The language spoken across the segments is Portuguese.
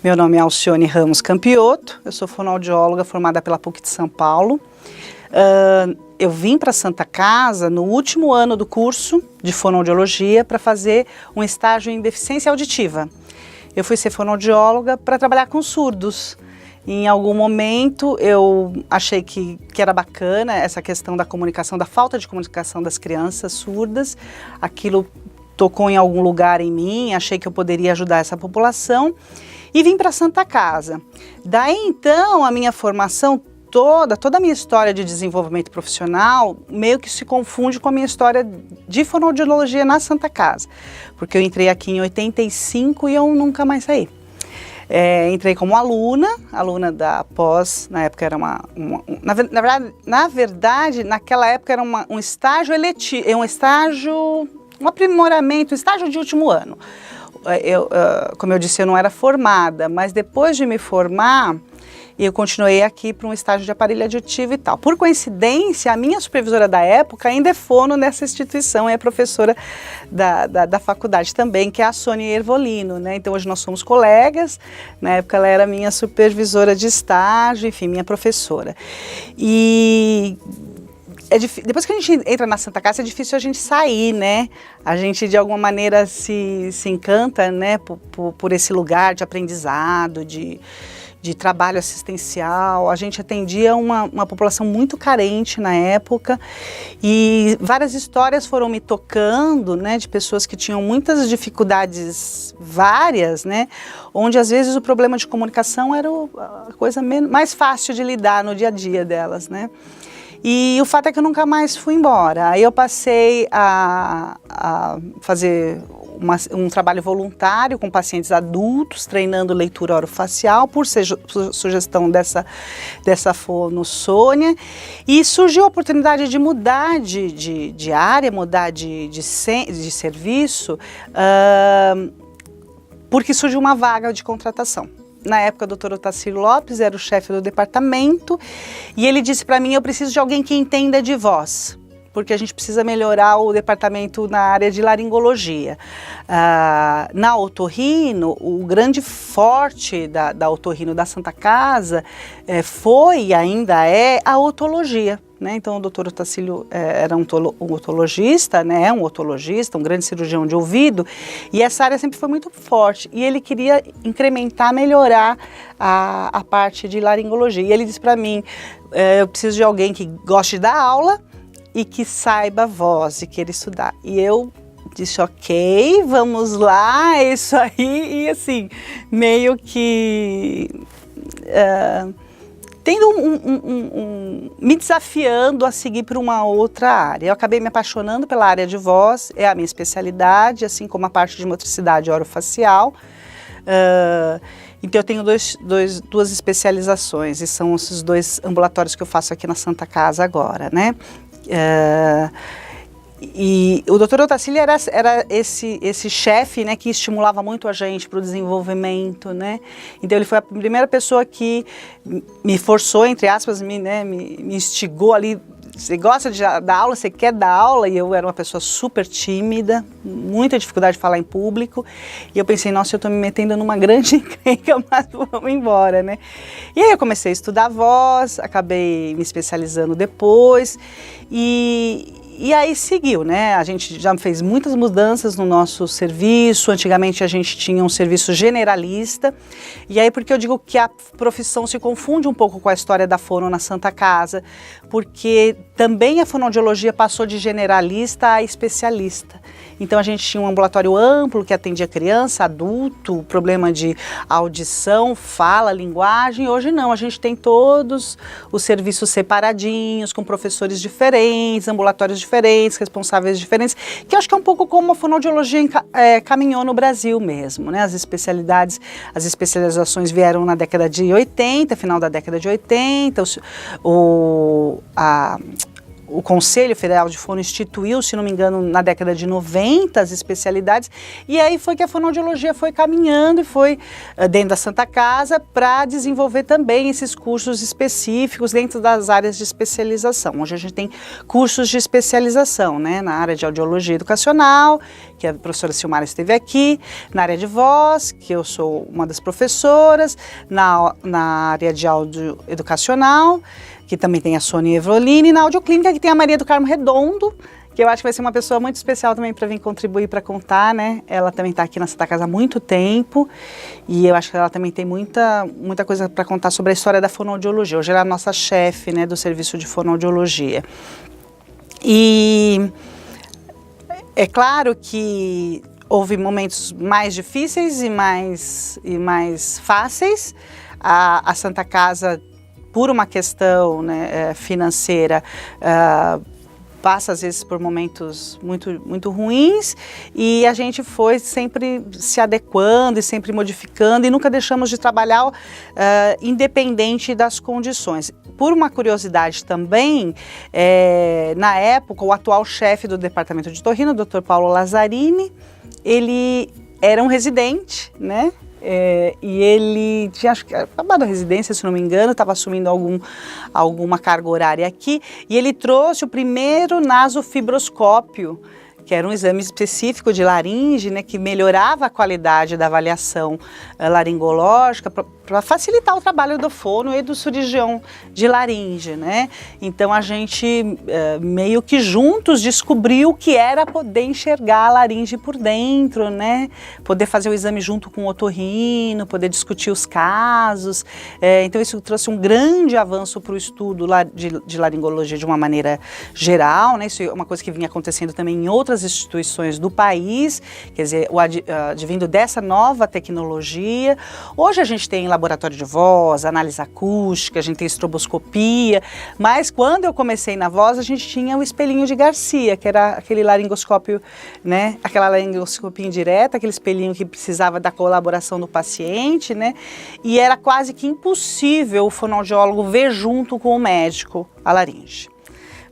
Meu nome é Alcione Ramos Campioto, eu sou fonoaudióloga formada pela PUC de São Paulo. Eu vim para a Santa Casa no último ano do curso de fonoaudiologia para fazer um estágio em deficiência auditiva. Eu fui ser fonoaudióloga para trabalhar com surdos. Em algum momento eu achei que era bacana essa questão da comunicação, da falta de comunicação das crianças surdas. Aquilo tocou em algum lugar em mim, achei que eu poderia ajudar essa população e vim para a Santa Casa. Daí então a minha formação toda a minha história de desenvolvimento profissional meio que se confunde com a minha história de fonoaudiologia na Santa Casa, porque eu entrei aqui em 85 e eu nunca mais saí. Entrei como aluna da pós, na época era na verdade, naquela época era um estágio eletivo, um aprimoramento, um estágio de último ano. Como eu disse, eu não era formada, mas depois de me formar, eu continuei aqui para um estágio de aparelho auditivo e tal. Por coincidência, a minha supervisora da época ainda é fono nessa instituição, é professora da faculdade também, que é a Sônia Ervolino, né? Então hoje nós somos colegas, na época ela era minha supervisora de estágio, enfim, minha professora. E depois que a gente entra na Santa Casa é difícil a gente sair, né? A gente de alguma maneira se encanta, né, por esse lugar de aprendizado, de trabalho assistencial. A gente atendia uma população muito carente na época e várias histórias foram me tocando, né, de pessoas que tinham muitas dificuldades várias, né, onde às vezes o problema de comunicação era a coisa mais fácil de lidar no dia a dia delas, né. E o fato é que eu nunca mais fui embora. Aí eu passei a fazer um trabalho voluntário com pacientes adultos, treinando leitura orofacial, por sugestão dessa fono Sônia. E surgiu a oportunidade de mudar de área, mudar de serviço, porque surgiu uma vaga de contratação. Na época, o Dr. Otacílio Lopes era o chefe do departamento e ele disse para mim, eu preciso de alguém que entenda de voz, porque a gente precisa melhorar o departamento na área de laringologia. Na otorrino, o grande forte da otorrino da Santa Casa foi e ainda é a otologia. Né? Então o doutor Otacílio era um otologista, né? Um otologista, um grande cirurgião de ouvido, e essa área sempre foi muito forte. E ele queria incrementar, melhorar a parte de laringologia. E ele disse para mim, eu preciso de alguém que goste de dar aula e que saiba voz e queira estudar. E eu disse, ok, vamos lá, é isso aí. E assim, meio que me desafiando a seguir para uma outra área. Eu acabei me apaixonando pela área de voz, é a minha especialidade, assim como a parte de motricidade orofacial. Então eu tenho duas especializações e são esses dois ambulatórios que eu faço aqui na Santa Casa agora, né? E o Dr. Otacílio era esse chefe, né, que estimulava muito a gente para o desenvolvimento, né? Então ele foi a primeira pessoa que me forçou, entre aspas, me instigou ali. Você gosta de dar aula, você quer dar aula? E eu era uma pessoa super tímida, muita dificuldade de falar em público. E eu pensei, nossa, eu estou me metendo numa grande encrenca, mas vamos embora, né? E aí eu comecei a estudar voz, acabei me especializando depois e aí seguiu, né? A gente já fez muitas mudanças no nosso serviço. Antigamente a gente tinha um serviço generalista. E aí porque eu digo que a profissão se confunde um pouco com a história da fono na Santa Casa, porque também a fonoaudiologia passou de generalista a especialista. Então a gente tinha um ambulatório amplo que atendia criança, adulto, problema de audição, fala, linguagem. Hoje não, a gente tem todos os serviços separadinhos, com professores diferentes, ambulatórios diferentes, responsáveis diferentes, que eu acho que é um pouco como a fonoaudiologia caminhou no Brasil mesmo, né? As especializações vieram na década de 80, final da década de 80, o Conselho Federal de Fono instituiu, se não me engano, na década de 90, as especialidades, e aí foi que a fonoaudiologia foi caminhando e foi dentro da Santa Casa para desenvolver também esses cursos específicos dentro das áreas de especialização. Hoje a gente tem cursos de especialização, né, na área de audiologia educacional, que a professora Silmara esteve aqui, na área de voz, que eu sou uma das professoras, na área de áudio educacional, que também tem a Sônia Evroline, e na audioclínica, que tem a Maria do Carmo Redondo, que eu acho que vai ser uma pessoa muito especial também para vir contribuir, para contar, né? Ela também está aqui na Santa Casa há muito tempo, e eu acho que ela também tem muita coisa para contar sobre a história da fonoaudiologia. Hoje ela é a nossa chefe, né, do serviço de fonoaudiologia. E é claro que houve momentos mais difíceis e mais fáceis. A Santa Casa, por uma questão, né, financeira, passa às vezes por momentos muito ruins, e a gente foi sempre se adequando e sempre modificando, e nunca deixamos de trabalhar independente das condições. Por uma curiosidade também, na época, o atual chefe do departamento de otorrino, o Dr. Paulo Lazzarini, ele era um residente, né? E ele tinha, acho que acabado a residência, se não me engano, estava assumindo alguma carga horária aqui, e ele trouxe o primeiro nasofibroscópio, que era um exame específico de laringe, né, que melhorava a qualidade da avaliação laringológica para facilitar o trabalho do fono e do cirurgião de laringe, né? Então a gente meio que juntos descobriu o que era poder enxergar a laringe por dentro, né? Poder fazer o exame junto com o otorrino, poder discutir os casos. Então isso trouxe um grande avanço para o estudo de laringologia de uma maneira geral, né? Isso é uma coisa que vinha acontecendo também em outras instituições do país, quer dizer, advindo dessa nova tecnologia. Hoje a gente tem laboratório de voz, análise acústica, a gente tem estroboscopia, mas quando eu comecei na voz, a gente tinha o espelhinho de Garcia, que era aquele laringoscópio, né, aquela laringoscopia indireta, aquele espelhinho que precisava da colaboração do paciente, né, e era quase que impossível o fonoaudiólogo ver junto com o médico a laringe,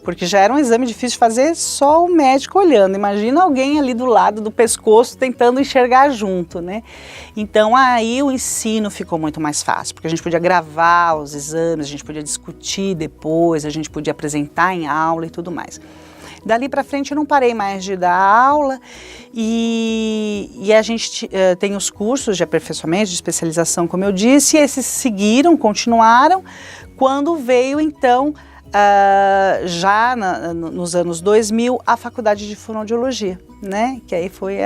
porque já era um exame difícil de fazer só o médico olhando. Imagina alguém ali do lado do pescoço tentando enxergar junto, né? Então aí o ensino ficou muito mais fácil, porque a gente podia gravar os exames, a gente podia discutir depois, a gente podia apresentar em aula e tudo mais. Dali para frente eu não parei mais de dar aula, e a gente tem os cursos de aperfeiçoamento, de especialização, como eu disse, e esses seguiram, continuaram, quando veio então já nos anos 2000, a faculdade de fonoaudiologia, né? Que aí foi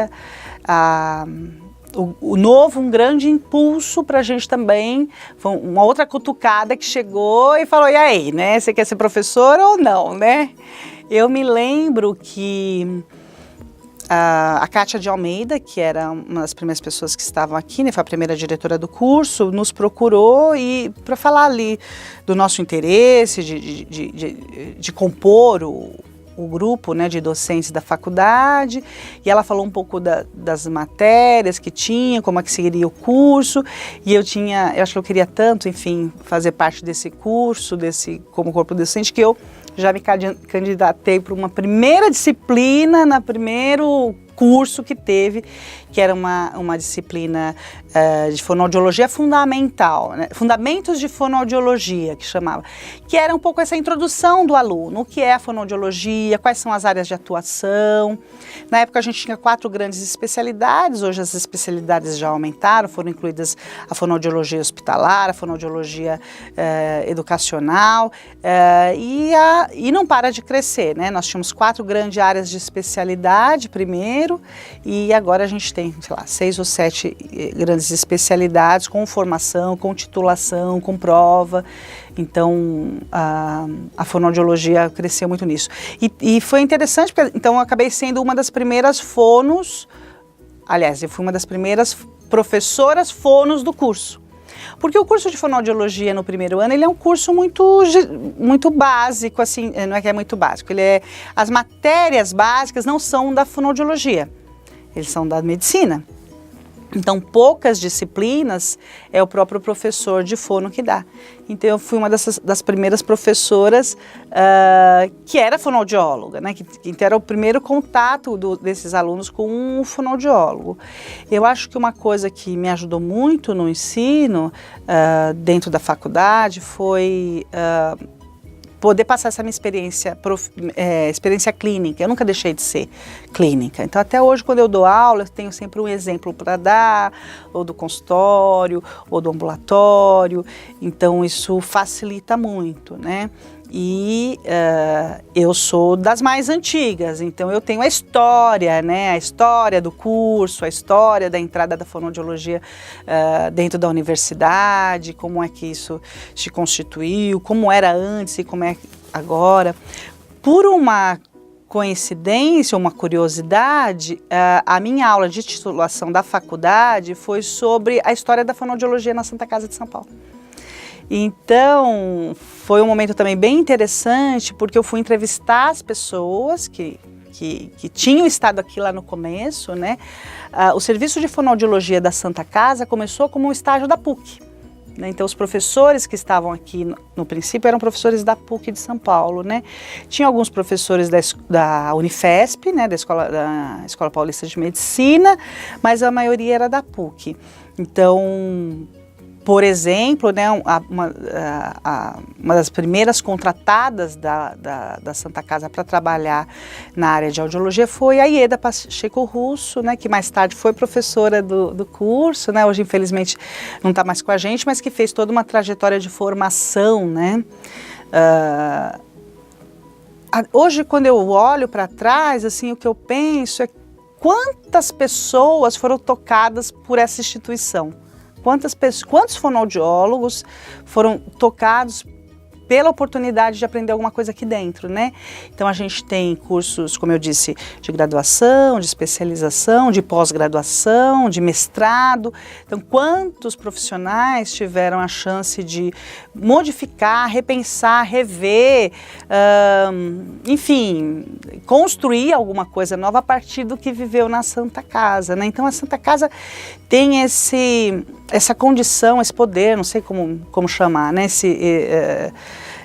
um grande impulso para a gente também, foi uma outra cutucada que chegou e falou, e aí, né? Você quer ser professora ou não, né? Eu me lembro que a Kátia de Almeida, que era uma das primeiras pessoas que estavam aqui, né, foi a primeira diretora do curso, nos procurou para falar ali do nosso interesse de compor o grupo, né, de docentes da faculdade, e ela falou um pouco das matérias que tinha, como é que seria o curso, e eu acho que eu queria tanto, enfim, fazer parte desse curso, como corpo docente, que eu já me candidatei para uma primeira disciplina, no primeiro curso que teve, que era uma disciplina de fonoaudiologia fundamental, né? Fundamentos de fonoaudiologia, que chamava, que era um pouco essa introdução do aluno, o que é a fonoaudiologia, quais são as áreas de atuação. Na época a gente tinha 4 grandes especialidades, hoje as especialidades já aumentaram, foram incluídas a fonoaudiologia hospitalar, a fonoaudiologia educacional, e não para de crescer, né? Nós tínhamos 4 grandes áreas de especialidade primeiro, e agora a gente tem, sei lá, 6 ou 7 grandes especialidades com formação, com titulação, com prova. Então a fonoaudiologia cresceu muito nisso. E foi interessante, porque então eu acabei sendo uma das primeiras fonos, aliás, eu fui uma das primeiras professoras fonos do curso. Porque o curso de fonoaudiologia no primeiro ano, ele é um curso muito básico, assim, não é que é muito básico, as matérias básicas não são da fonoaudiologia, eles são da medicina. Então, poucas disciplinas é o próprio professor de fono que dá. Então, eu fui uma das primeiras professoras que era fonoaudióloga, né? Que era o primeiro contato desses alunos com um fonoaudiólogo. Eu acho que uma coisa que me ajudou muito no ensino, dentro da faculdade, foi poder passar essa minha experiência clínica. Eu nunca deixei de ser clínica. Então, até hoje, quando eu dou aula, eu tenho sempre um exemplo para dar, ou do consultório, ou do ambulatório. Então, isso facilita muito, né? E eu sou das mais antigas, então eu tenho a história, né? A história do curso, a história da entrada da fonoaudiologia dentro da universidade, como é que isso se constituiu, como era antes e como é agora. Por uma coincidência, uma curiosidade, a minha aula de titulação da faculdade foi sobre a história da fonoaudiologia na Santa Casa de São Paulo. Então, foi um momento também bem interessante, porque eu fui entrevistar as pessoas que tinham estado aqui lá no começo, né? O serviço de fonoaudiologia da Santa Casa começou como um estágio da PUC, né? Então, os professores que estavam aqui no princípio eram professores da PUC de São Paulo, né? Tinha alguns professores da Unifesp, né? Da Escola Paulista de Medicina, mas a maioria era da PUC. Então, por exemplo, né, uma das primeiras contratadas da Santa Casa para trabalhar na área de audiologia foi a Ieda Pacheco Russo, né, que mais tarde foi professora do curso, né, hoje infelizmente não está mais com a gente, mas que fez toda uma trajetória de formação, né. Hoje, quando eu olho para trás, assim, o que eu penso é quantas pessoas foram tocadas por essa instituição. Quantos fonoaudiólogos foram tocados pela oportunidade de aprender alguma coisa aqui dentro, né? Então, a gente tem cursos, como eu disse, de graduação, de especialização, de pós-graduação, de mestrado. Então, quantos profissionais tiveram a chance de modificar, repensar, rever, enfim, construir alguma coisa nova a partir do que viveu na Santa Casa, né? Então, a Santa Casa tem essa condição, esse poder, não sei como chamar, né?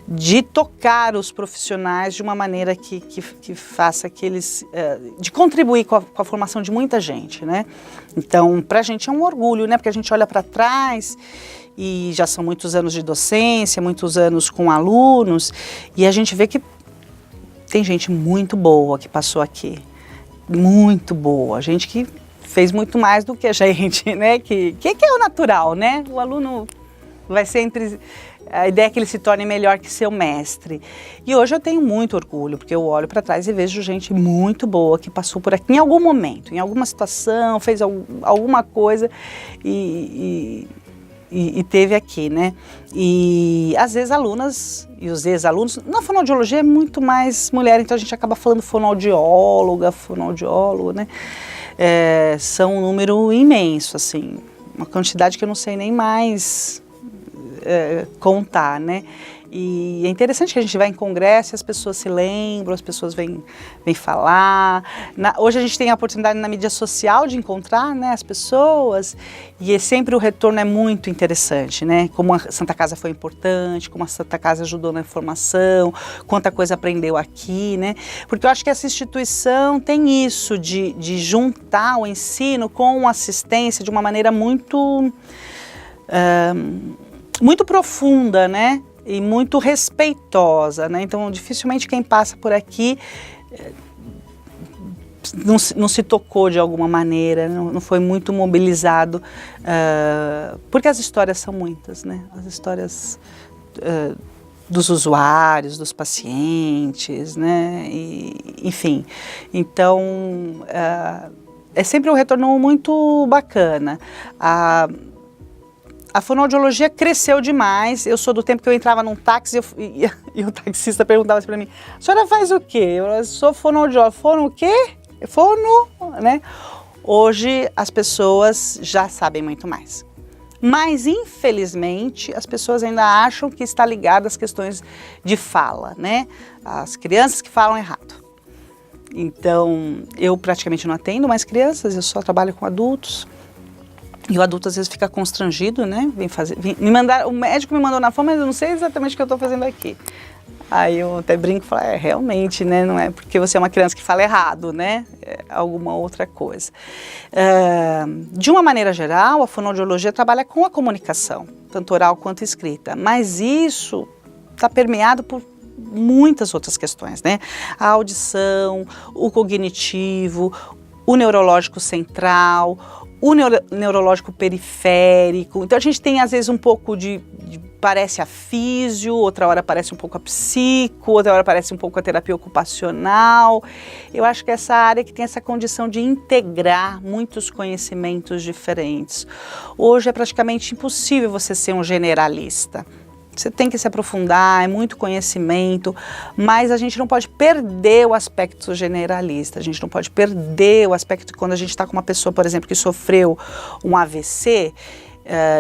De tocar os profissionais de uma maneira que faça que eles, de contribuir com a formação de muita gente, né? Então, para a gente é um orgulho, né? Porque a gente olha para trás e já são muitos anos de docência, muitos anos com alunos, e a gente vê que tem gente muito boa que passou aqui, muito boa, gente que fez muito mais do que a gente, né? Que é o natural, né? O aluno vai sempre... A ideia é que ele se torne melhor que seu mestre. E hoje eu tenho muito orgulho, porque eu olho para trás e vejo gente muito boa que passou por aqui em algum momento, em alguma situação, fez alguma coisa e teve aqui, né? E às vezes alunas e os ex-alunos, na fonoaudiologia é muito mais mulher, então a gente acaba falando fonoaudiólogo, né? São um número imenso, assim, uma quantidade que eu não sei nem mais contar, né? E é interessante que a gente vai em congresso e as pessoas se lembram, as pessoas vêm falar. Hoje a gente tem a oportunidade na mídia social de encontrar, né, as pessoas, e sempre o retorno é muito interessante, né? Como a Santa Casa foi importante, como a Santa Casa ajudou na formação, quanta coisa aprendeu aqui, né? Porque eu acho que essa instituição tem isso de juntar o ensino com assistência de uma maneira muito profunda, né? E muito respeitosa, né? Então, dificilmente quem passa por aqui não se tocou de alguma maneira, não foi muito mobilizado, porque as histórias são muitas, né? As histórias dos usuários, dos pacientes, né? Enfim, então é sempre um retorno muito bacana. A fonoaudiologia cresceu demais. Eu sou do tempo que eu entrava num táxi e o taxista perguntava assim para mim: a senhora faz o quê? Eu sou fonoaudióloga. Fono o quê? Fono, né? Hoje as pessoas já sabem muito mais. Mas, infelizmente, as pessoas ainda acham que está ligado às questões de fala, né? As crianças que falam errado. Então, eu praticamente não atendo mais crianças, eu só trabalho com adultos. E o adulto às vezes fica constrangido, né? O médico me mandou na forma, mas eu não sei exatamente o que eu estou fazendo aqui. Aí eu até brinco e falo, realmente, né? Não é porque você é uma criança que fala errado, né? É alguma outra coisa. De uma maneira geral, a fonoaudiologia trabalha com a comunicação, tanto oral quanto escrita. Mas isso está permeado por muitas outras questões, né? A audição, o cognitivo, o neurológico central, o neurológico periférico. Então a gente tem às vezes um pouco parece a físio, outra hora parece um pouco a psico, outra hora parece um pouco a terapia ocupacional. Eu acho que essa área que tem essa condição de integrar muitos conhecimentos diferentes. Hoje é praticamente impossível você ser um generalista. Você tem que se aprofundar, é muito conhecimento, mas a gente não pode perder o aspecto generalista, a gente não pode perder o aspecto quando a gente está com uma pessoa, por exemplo, que sofreu um AVC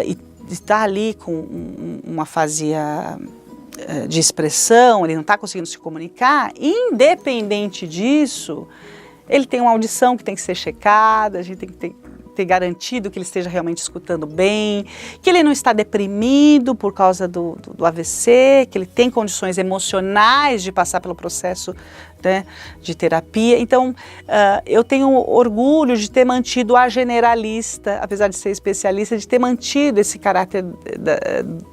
e está ali com uma afasia de expressão, ele não está conseguindo se comunicar, independente disso, ele tem uma audição que tem que ser checada, a gente tem que ter garantido que ele esteja realmente escutando bem, que ele não está deprimido por causa do AVC, que ele tem condições emocionais de passar pelo processo, né, de terapia. Então, eu tenho orgulho de ter mantido a generalista, apesar de ser especialista, de ter mantido esse caráter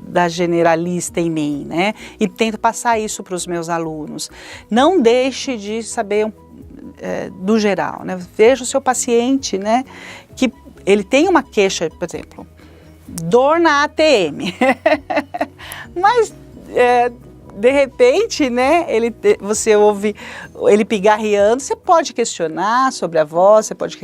da generalista em mim, né? E tento passar isso para os meus alunos. Não deixe de saber do geral, né? Veja o seu paciente, né, que ele tem uma queixa, por exemplo, dor na ATM, mas de repente, né, você ouve ele pigarreando, você pode questionar sobre a voz, você pode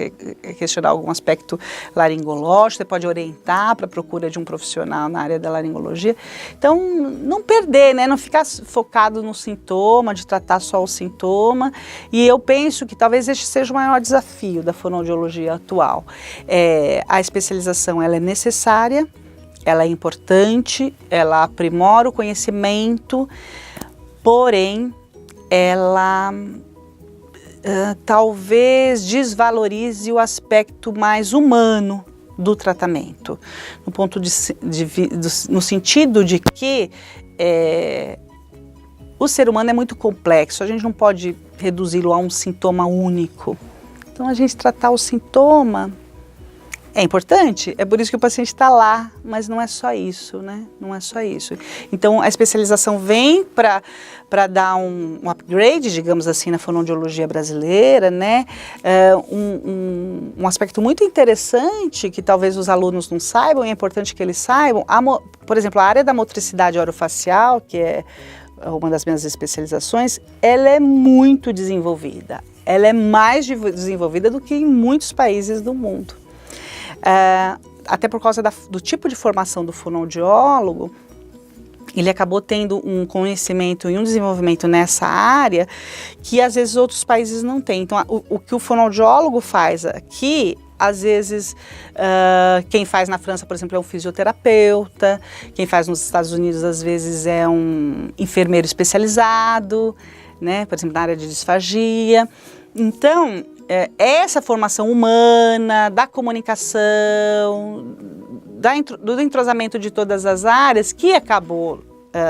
questionar algum aspecto laringológico, você pode orientar para a procura de um profissional na área da laringologia. Então, não perder, né, não ficar focado no sintoma, de tratar só o sintoma. E eu penso que talvez este seja o maior desafio da fonoaudiologia atual. A especialização, ela é necessária, ela é importante, ela aprimora o conhecimento, porém, ela talvez desvalorize o aspecto mais humano do tratamento, no sentido de que o ser humano é muito complexo, a gente não pode reduzi-lo a um sintoma único. Então, a gente tratar o sintoma é importante, é por isso que o paciente está lá, mas não é só isso, né? Não é só isso. Então, a especialização vem para dar um upgrade, digamos assim, na fonoaudiologia brasileira, né? Um aspecto muito interessante que talvez os alunos não saibam, e é importante que eles saibam, por exemplo, a área da motricidade orofacial, que é uma das minhas especializações, ela é muito desenvolvida. Ela é mais desenvolvida do que em muitos países do mundo. Até por causa do tipo de formação do fonoaudiólogo, ele acabou tendo um conhecimento e um desenvolvimento nessa área que às vezes outros países não têm. Então, o que o fonoaudiólogo faz aqui, às vezes, quem faz na França, por exemplo, é um fisioterapeuta, quem faz nos Estados Unidos, às vezes, é um enfermeiro especializado, né, por exemplo, na área de disfagia. Então, essa formação humana, da comunicação, do entrosamento de todas as áreas, que acabou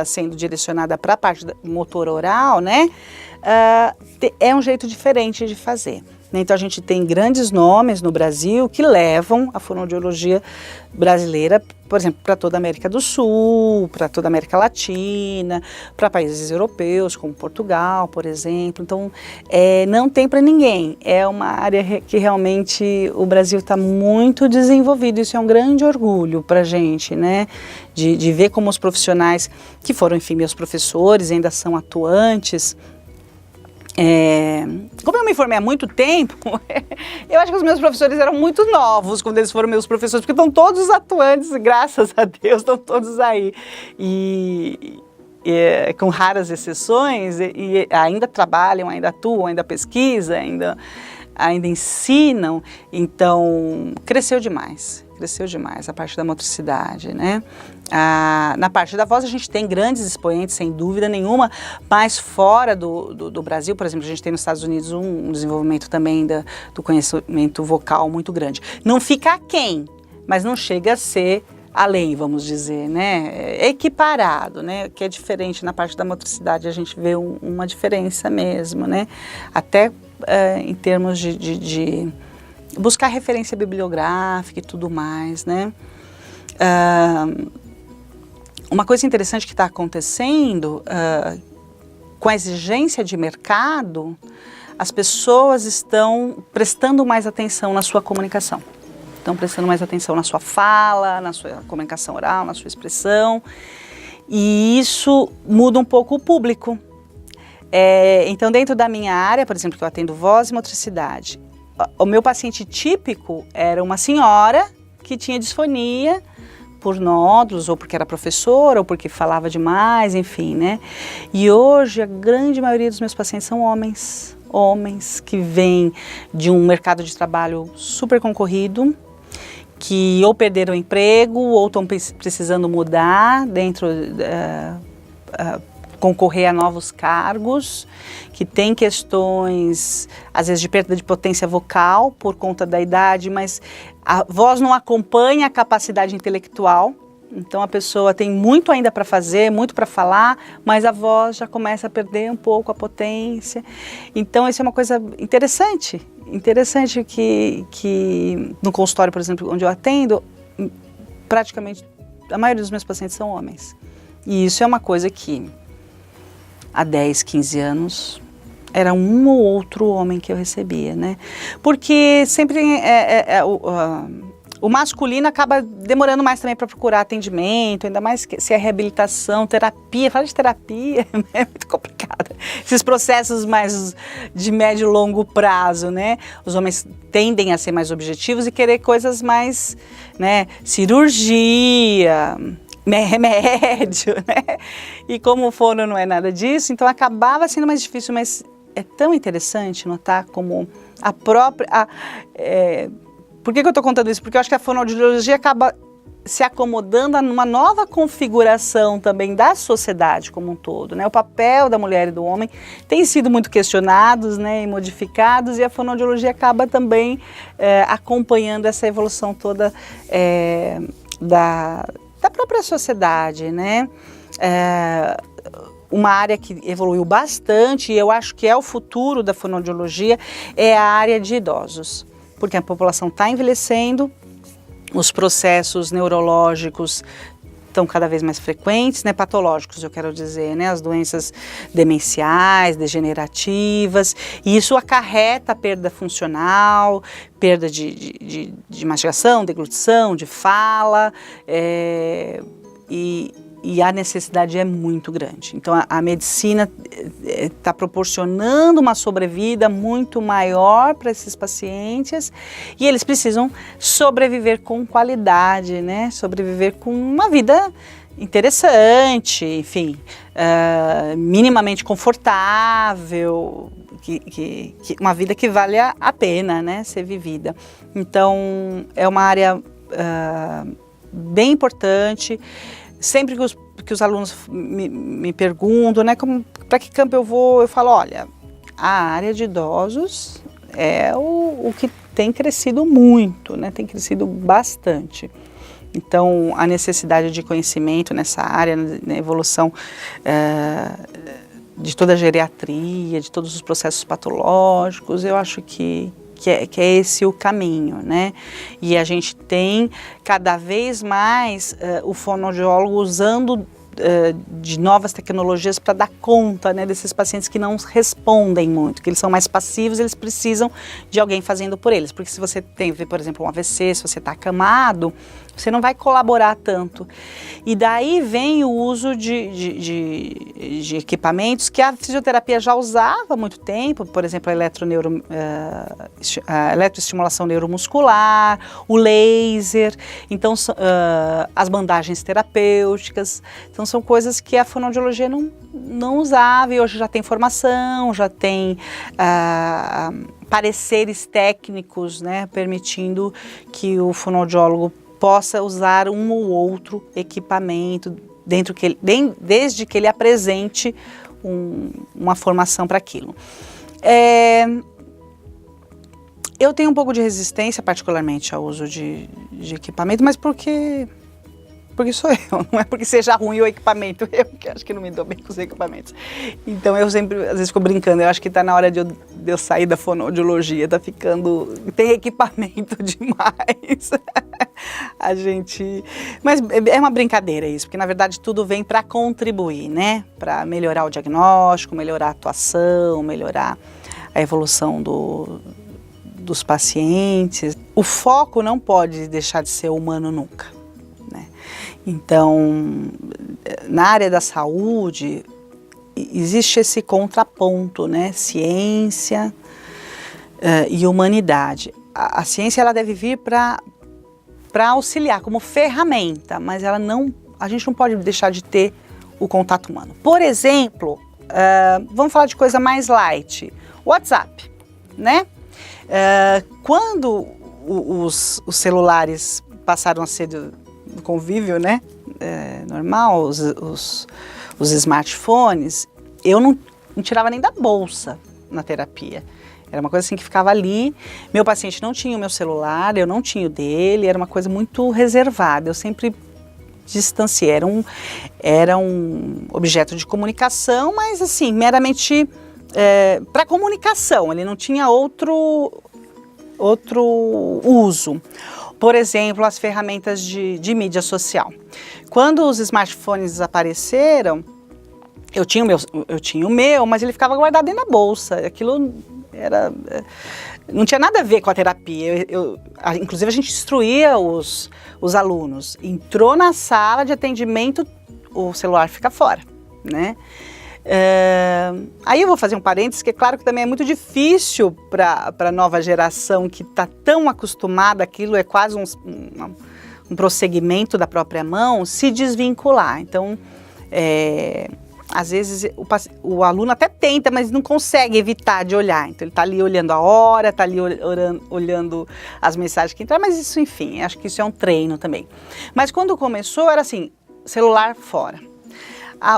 sendo direcionada para a parte motor oral, né, é um jeito diferente de fazer. Então, a gente tem grandes nomes no Brasil que levam a fonoaudiologia brasileira, por exemplo, para toda a América do Sul, para toda a América Latina, para países europeus, como Portugal, por exemplo. Então, não tem para ninguém. É uma área que realmente o Brasil está muito desenvolvido. Isso é um grande orgulho para a gente, né? De ver como os profissionais, que foram, enfim, meus professores, ainda são atuantes. Como eu me formei há muito tempo, eu acho que os meus professores eram muito novos quando eles foram meus professores, porque estão todos atuantes, graças a Deus, estão todos aí. E com raras exceções, e ainda trabalham, ainda atuam, ainda pesquisam, ainda ensinam. Então, cresceu demais a parte da motricidade, né? Na parte da voz a gente tem grandes expoentes, sem dúvida nenhuma, mas fora do Brasil, por exemplo, a gente tem nos Estados Unidos um desenvolvimento também do conhecimento vocal muito grande. Não fica aquém, mas não chega a ser a lei, vamos dizer, né? É equiparado, né? Que é diferente na parte da motricidade, a gente vê uma diferença mesmo, né? Até em termos de buscar referência bibliográfica e tudo mais, né? Uma coisa interessante que está acontecendo, com a exigência de mercado, as pessoas estão prestando mais atenção na sua comunicação. Estão prestando mais atenção na sua fala, na sua comunicação oral, na sua expressão. E isso muda um pouco o público. Então, dentro da minha área, por exemplo, que eu atendo voz e motricidade, o meu paciente típico era uma senhora que tinha disfonia por nódulos, ou porque era professora, ou porque falava demais, enfim, né? E hoje a grande maioria dos meus pacientes são homens que vêm de um mercado de trabalho super concorrido, que ou perderam o emprego, ou estão precisando mudar dentro, concorrer a novos cargos, que tem questões, às vezes, de perda de potência vocal por conta da idade, mas a voz não acompanha a capacidade intelectual. Então a pessoa tem muito ainda para fazer, muito para falar, mas a voz já começa a perder um pouco a potência. Então isso é uma coisa interessante que no consultório, por exemplo, onde eu atendo, praticamente a maioria dos meus pacientes são homens. E isso é uma coisa que há 10, 15 anos era um ou outro homem que eu recebia, né? Porque sempre o masculino acaba demorando mais também para procurar atendimento, ainda mais se é reabilitação, terapia. Falar de terapia é muito complicado. Esses processos mais de médio e longo prazo, né? Os homens tendem a ser mais objetivos e querer coisas mais, né? Cirurgia, remédio, né? E como o fono não é nada disso, então acabava sendo mais difícil, mas é tão interessante notar como a própria... Por que eu estou contando isso? Porque eu acho que a fonoaudiologia acaba se acomodando a uma nova configuração também da sociedade como um todo, né? O papel da mulher e do homem tem sido muito questionados, né, e modificados, e a fonoaudiologia acaba também acompanhando essa evolução toda da própria sociedade, né? Uma área que evoluiu bastante, e eu acho que é o futuro da fonoaudiologia, é a área de idosos. Porque a população está envelhecendo, os processos neurológicos estão cada vez mais frequentes, né, patológicos, eu quero dizer, né, as doenças demenciais, degenerativas, e isso acarreta perda funcional, perda de mastigação, deglutição, de fala, e a necessidade é muito grande. Então a medicina está proporcionando uma sobrevida muito maior para esses pacientes, e eles precisam sobreviver com qualidade, né? Sobreviver com uma vida interessante, enfim, minimamente confortável, uma vida que vale a pena, né, ser vivida. Então é uma área bem importante. Sempre que os alunos me perguntam, né, para que campo eu vou, eu falo, olha, a área de idosos é o que tem crescido muito, né, tem crescido bastante. Então, a necessidade de conhecimento nessa área, na evolução de toda a geriatria, de todos os processos patológicos, eu acho que é esse o caminho, né? E a gente tem cada vez mais o fonoaudiólogo usando de novas tecnologias para dar conta, né, desses pacientes que não respondem muito, que eles são mais passivos, eles precisam de alguém fazendo por eles. Porque se você tem, por exemplo, um AVC, se você está acamado, você não vai colaborar tanto. E daí vem o uso de equipamentos que a fisioterapia já usava há muito tempo, por exemplo, a eletroestimulação neuromuscular, o laser, então, as bandagens terapêuticas. Então são coisas que a fonoaudiologia não usava, e hoje já tem formação, já tem pareceres técnicos, né, permitindo que o fonoaudiólogo possa usar um ou outro equipamento desde que ele apresente uma formação para aquilo. Eu tenho um pouco de resistência, particularmente, ao uso de equipamento, mas porque sou eu, não é porque seja ruim o equipamento, eu que acho que não me dou bem com os equipamentos. Então eu sempre, às vezes fico brincando, eu acho que está na hora de eu sair da fonoaudiologia, tá ficando, tem equipamento demais. Mas é uma brincadeira isso, porque na verdade tudo vem para contribuir, né? Para melhorar o diagnóstico, melhorar a atuação, melhorar a evolução dos pacientes. O foco não pode deixar de ser humano nunca, né? Então, na área da saúde, existe esse contraponto, né? Ciência e humanidade. A ciência ela deve vir para auxiliar, como ferramenta, mas a gente não pode deixar de ter o contato humano. Por exemplo, vamos falar de coisa mais light, WhatsApp, né? Quando os celulares passaram a ser do convívio, né, normal, os smartphones, eu não tirava nem da bolsa na terapia. Era uma coisa assim que ficava ali, meu paciente não tinha o meu celular, eu não tinha o dele, era uma coisa muito reservada, eu sempre distanciei, era um objeto de comunicação, mas assim, meramente para comunicação, ele não tinha outro uso. Por exemplo, as ferramentas de mídia social. Quando os smartphones apareceram, eu tinha o meu, mas ele ficava guardado dentro da bolsa. Aquilo não tinha nada a ver com a terapia. Inclusive, a gente instruía os alunos. Entrou na sala de atendimento, o celular fica fora, né? Aí eu vou fazer um parênteses, que é claro que também é muito difícil para a nova geração que está tão acostumada, aquilo é quase um prosseguimento da própria mão, se desvincular. Então, às vezes o aluno até tenta, mas não consegue evitar de olhar. Então ele está ali olhando a hora, está ali olhando as mensagens que entraram, mas isso, enfim, acho que isso é um treino também. Mas quando começou era assim, celular fora.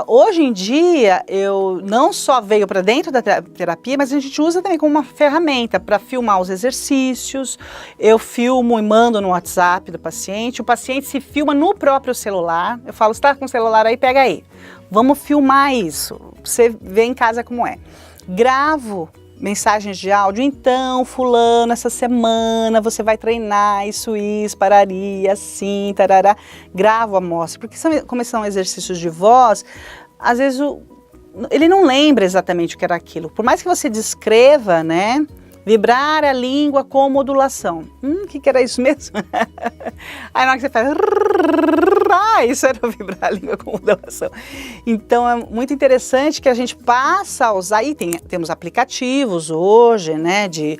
Hoje em dia, eu não só veio para dentro da terapia, mas a gente usa também como uma ferramenta para filmar os exercícios. Eu filmo e mando no WhatsApp do paciente. O paciente se filma no próprio celular. Eu falo, você está com o celular aí? Pega aí. Vamos filmar isso, pra você ver em casa como é. Gravo mensagens de áudio, então, fulano, essa semana você vai treinar isso, pararia, assim, tarará. Gravo a amostra, porque como são exercícios de voz, às vezes ele não lembra exatamente o que era aquilo. Por mais que você descreva, né, vibrar a língua com modulação. O que era isso mesmo? Aí na hora que você faz... isso era vibrar a língua com modulação. Então é muito interessante que a gente passa a usar, e temos aplicativos hoje, né, de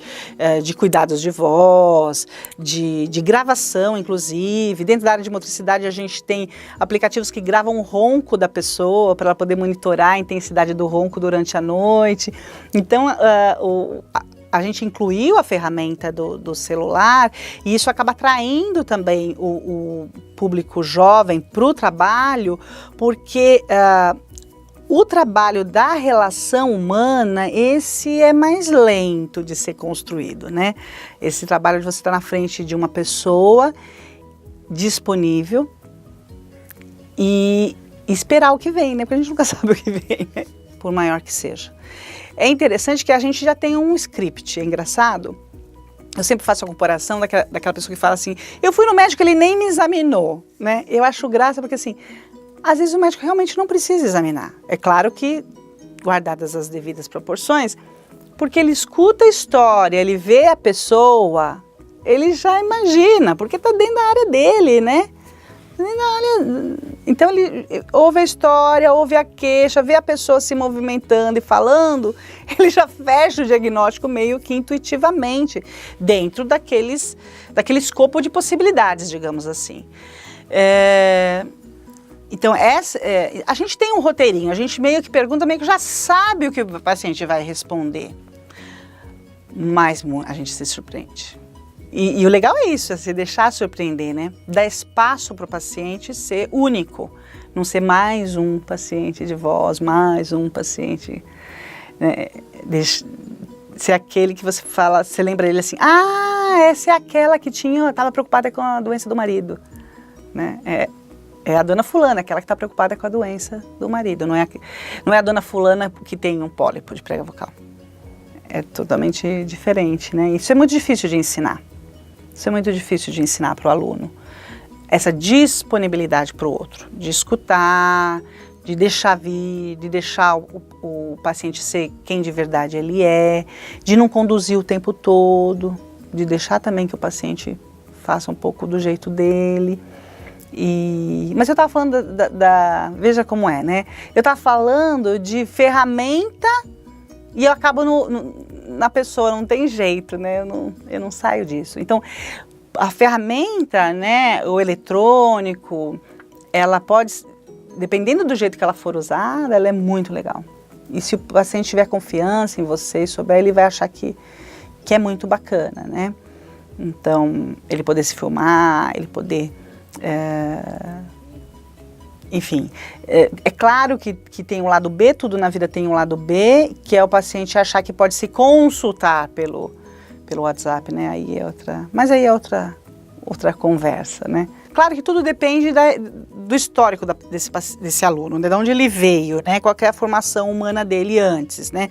cuidados de voz, de gravação, inclusive. Dentro da área de motricidade a gente tem aplicativos que gravam o ronco da pessoa para ela poder monitorar a intensidade do ronco durante a noite. Então a gente incluiu a ferramenta do celular e isso acaba atraindo também o público jovem para o trabalho, porque o trabalho da relação humana, esse é mais lento de ser construído, né? Esse trabalho de você estar na frente de uma pessoa disponível e esperar o que vem, né? Porque a gente nunca sabe o que vem, né? Por maior que seja. É interessante que a gente já tem um script, é engraçado. Eu sempre faço a comparação daquela pessoa que fala assim, eu fui no médico, ele nem me examinou, né? Eu acho graça porque assim, às vezes o médico realmente não precisa examinar. É claro que, guardadas as devidas proporções, porque ele escuta a história, ele vê a pessoa, ele já imagina, porque está dentro da área dele, né? Então ele ouve a história, ouve a queixa, vê a pessoa se movimentando e falando, ele já fecha o diagnóstico meio que intuitivamente, dentro daquele escopo de possibilidades, digamos assim. Então a gente tem um roteirinho, a gente meio que pergunta, meio que já sabe o que o paciente vai responder, mas a gente se surpreende. E o legal é isso, é se deixar surpreender, né? Dar espaço para o paciente ser único, não ser mais um paciente de voz, mais um paciente, né? ser aquele que você fala, você lembra ele assim, ah, essa é aquela que estava preocupada com a doença do marido, né? É a dona fulana, aquela que está preocupada com a doença do marido, não é a dona fulana que tem um pólipo de prega vocal. É totalmente diferente, né? Isso é muito difícil de ensinar. Isso é muito difícil de ensinar para o aluno. Essa disponibilidade para o outro, de escutar, de deixar vir, de deixar o paciente ser quem de verdade ele é, de não conduzir o tempo todo, de deixar também que o paciente faça um pouco do jeito dele. Mas eu estava falando veja como é, né? Eu estava falando de ferramenta e eu acabo na pessoa, não tem jeito, né? Eu não saio disso. Então, a ferramenta, né, o eletrônico, ela pode, dependendo do jeito que ela for usada, ela é muito legal. E se o paciente tiver confiança em você e souber, ele vai achar que é muito bacana, né? Então, ele poder se filmar, ele poder... enfim, é claro que tem um lado B, tudo na vida tem um lado B, que é o paciente achar que pode se consultar pelo WhatsApp, né? Mas aí é outra conversa, né? Claro que tudo depende do histórico desse aluno, né? De onde ele veio, né? Qual que é a formação humana dele antes, né?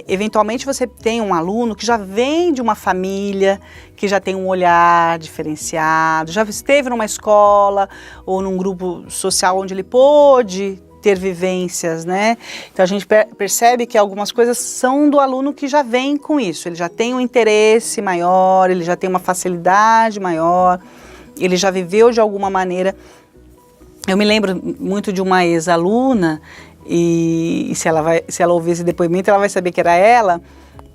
Eventualmente você tem um aluno que já vem de uma família, que já tem um olhar diferenciado, já esteve numa escola ou num grupo social onde ele pôde ter vivências, né? Então a gente percebe que algumas coisas são do aluno que já vem com isso, ele já tem um interesse maior, ele já tem uma facilidade maior, ele já viveu de alguma maneira. Eu me lembro muito de uma ex-aluna, e se ela ouvir esse depoimento, ela vai saber que era ela,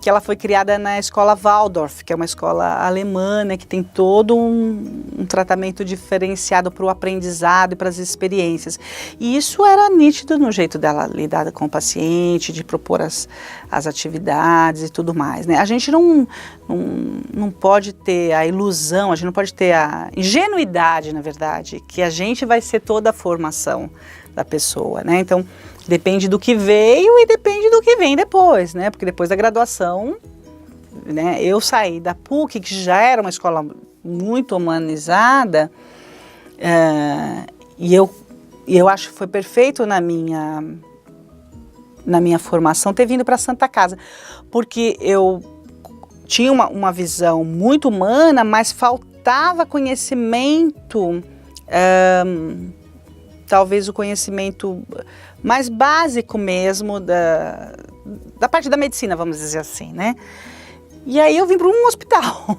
que ela foi criada na escola Waldorf, que é uma escola alemã, né, que tem todo um tratamento diferenciado para o aprendizado e para as experiências. E isso era nítido no jeito dela lidar com o paciente, de propor as atividades e tudo mais, né? A gente não pode ter a ilusão, a gente não pode ter a ingenuidade, na verdade, que a gente vai ser toda a formação da pessoa, né? Então, depende do que veio e depende do que vem depois, né? Porque depois da graduação, né, eu saí da PUC, que já era uma escola muito humanizada, e eu acho que foi perfeito na minha formação ter vindo para a Santa Casa, porque eu tinha uma visão muito humana, mas faltava conhecimento, talvez o conhecimento mais básico mesmo da parte da medicina, vamos dizer assim, né? E aí eu vim para um hospital,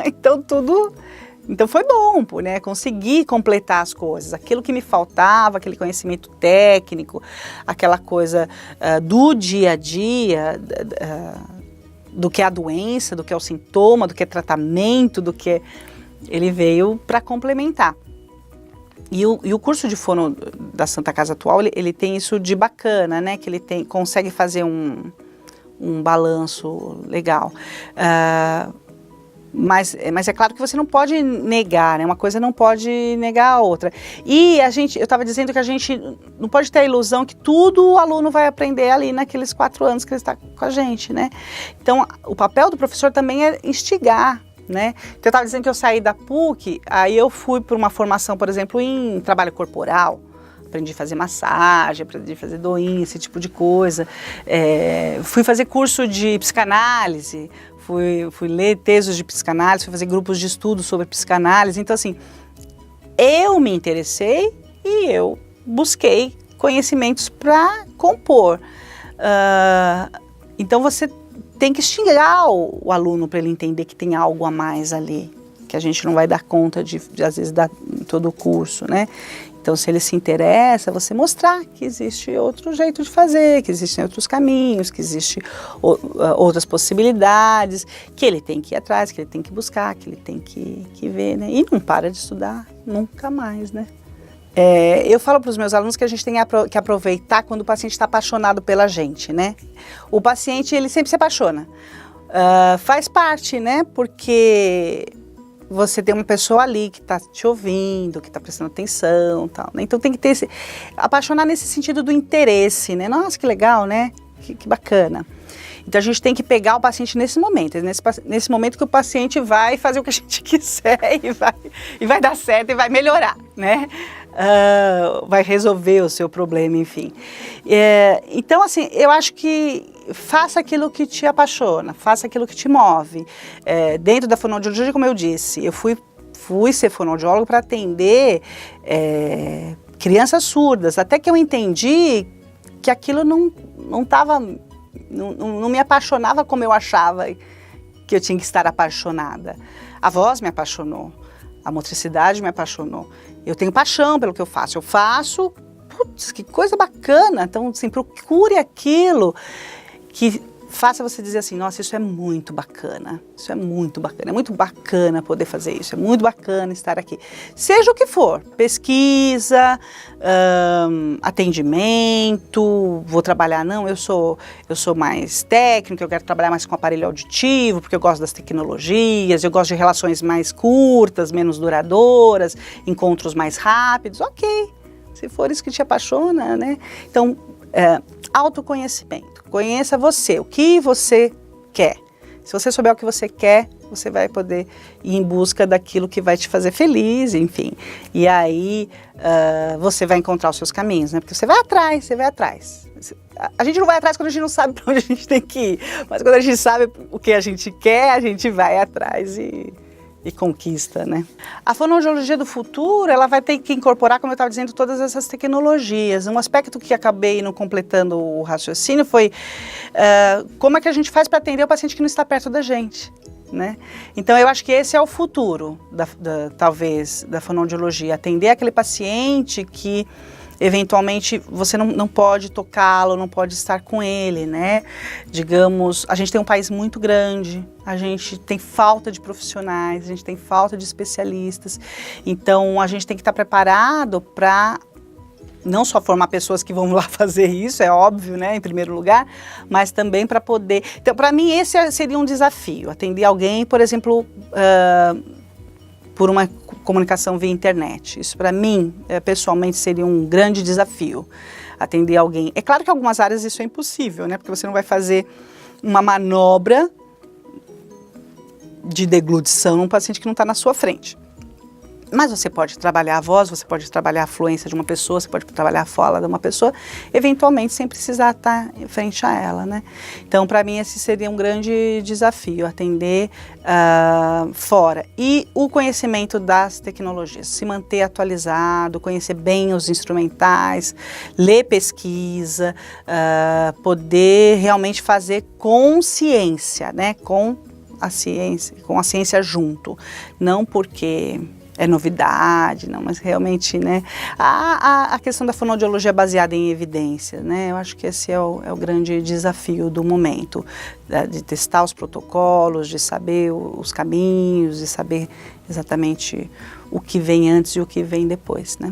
então foi bom, né? Consegui completar as coisas, aquilo que me faltava, aquele conhecimento técnico, aquela coisa do dia a dia, do que é a doença, do que é o sintoma, do que é tratamento, ele veio para complementar. E o curso de fono da Santa Casa atual, ele tem isso de bacana, né? Que ele consegue fazer um balanço legal. Mas é claro que você não pode negar, né? Uma coisa não pode negar a outra. E eu estava dizendo que a gente não pode ter a ilusão que tudo o aluno vai aprender ali naqueles 4 anos que ele está com a gente, né? Então, o papel do professor também é instigar, né? Então, eu estava dizendo que eu saí da PUC, aí eu fui para uma formação, por exemplo, em trabalho corporal, aprendi a fazer massagem, aprendi a fazer doinha, esse tipo de coisa, fui fazer curso de psicanálise, fui ler textos de psicanálise, fui fazer grupos de estudo sobre psicanálise. Então, assim, eu me interessei e eu busquei conhecimentos para compor. Então, você tem que instigar o aluno para ele entender que tem algo a mais ali, que a gente não vai dar conta de às vezes, dar em todo o curso, né? Então, se ele se interessa, você mostrar que existe outro jeito de fazer, que existem outros caminhos, que existem outras possibilidades, que ele tem que ir atrás, que ele tem que buscar, que ele tem que ver, né? E não para de estudar nunca mais, né? Eu falo para os meus alunos que a gente tem que aproveitar quando o paciente está apaixonado pela gente, né? O paciente, ele sempre se apaixona. Faz parte, né? Porque você tem uma pessoa ali que está te ouvindo, que está prestando atenção, tal, né? Então tem que ter apaixonar nesse sentido do interesse, né? Nossa, que legal, né? Que bacana. Então a gente tem que pegar o paciente nesse momento, nesse momento que o paciente vai fazer o que a gente quiser e vai dar certo e vai melhorar, né? Vai resolver o seu problema, enfim. Então, assim, eu acho que faça aquilo que te apaixona, faça aquilo que te move. Dentro da fonoaudiologia, como eu disse, eu fui ser fonoaudiólogo para atender crianças surdas, até que eu entendi que aquilo não me apaixonava como eu achava que eu tinha que estar apaixonada. A voz me apaixonou, a motricidade me apaixonou. Eu tenho paixão pelo que eu faço. Putz, que coisa bacana. Então, assim, procure aquilo que faça você dizer assim, nossa, isso é muito bacana, isso é muito bacana, é muito bacana poder fazer isso, é muito bacana estar aqui. Seja o que for, pesquisa, atendimento, vou trabalhar, não, eu sou mais técnico, eu quero trabalhar mais com aparelho auditivo, porque eu gosto das tecnologias, eu gosto de relações mais curtas, menos duradouras, encontros mais rápidos, ok, se for isso que te apaixona, né? Então, autoconhecimento. Conheça você, o que você quer. Se você souber o que você quer, você vai poder ir em busca daquilo que vai te fazer feliz, enfim. E aí você vai encontrar os seus caminhos, né? Porque você vai atrás. A gente não vai atrás quando a gente não sabe para onde a gente tem que ir. Mas quando a gente sabe o que a gente quer, a gente vai atrás e conquista, né? A fonoaudiologia do futuro, ela vai ter que incorporar, como eu estava dizendo, todas essas tecnologias. Um aspecto que acabei não completando o raciocínio foi como é que a gente faz para atender o paciente que não está perto da gente, né? Então, eu acho que esse é o futuro, talvez, da fonoaudiologia. Atender aquele paciente que eventualmente você não pode tocá-lo, não pode estar com ele, né? Digamos, a gente tem um país muito grande, a gente tem falta de profissionais, a gente tem falta de especialistas, então a gente tem que estar preparado para não só formar pessoas que vão lá fazer isso, é óbvio, né, em primeiro lugar, mas também para poder... Então, para mim, esse seria um desafio, atender alguém, por exemplo, por uma comunicação via internet. Isso, para mim, pessoalmente, seria um grande desafio, atender alguém. É claro que em algumas áreas isso é impossível, né? Porque você não vai fazer uma manobra de deglutição num paciente que não está na sua frente. Mas você pode trabalhar a voz, você pode trabalhar a fluência de uma pessoa, você pode trabalhar a fala de uma pessoa, eventualmente sem precisar estar em frente a ela, né? Então, para mim, esse seria um grande desafio, atender fora. E o conhecimento das tecnologias, se manter atualizado, conhecer bem os instrumentais, ler pesquisa, poder realmente fazer com ciência, né? Com a ciência junto, não porque é novidade, não, mas realmente, né, a questão da fonoaudiologia baseada em evidência, né, eu acho que esse é o grande desafio do momento, de testar os protocolos, de saber os caminhos, de saber exatamente o que vem antes e o que vem depois, né.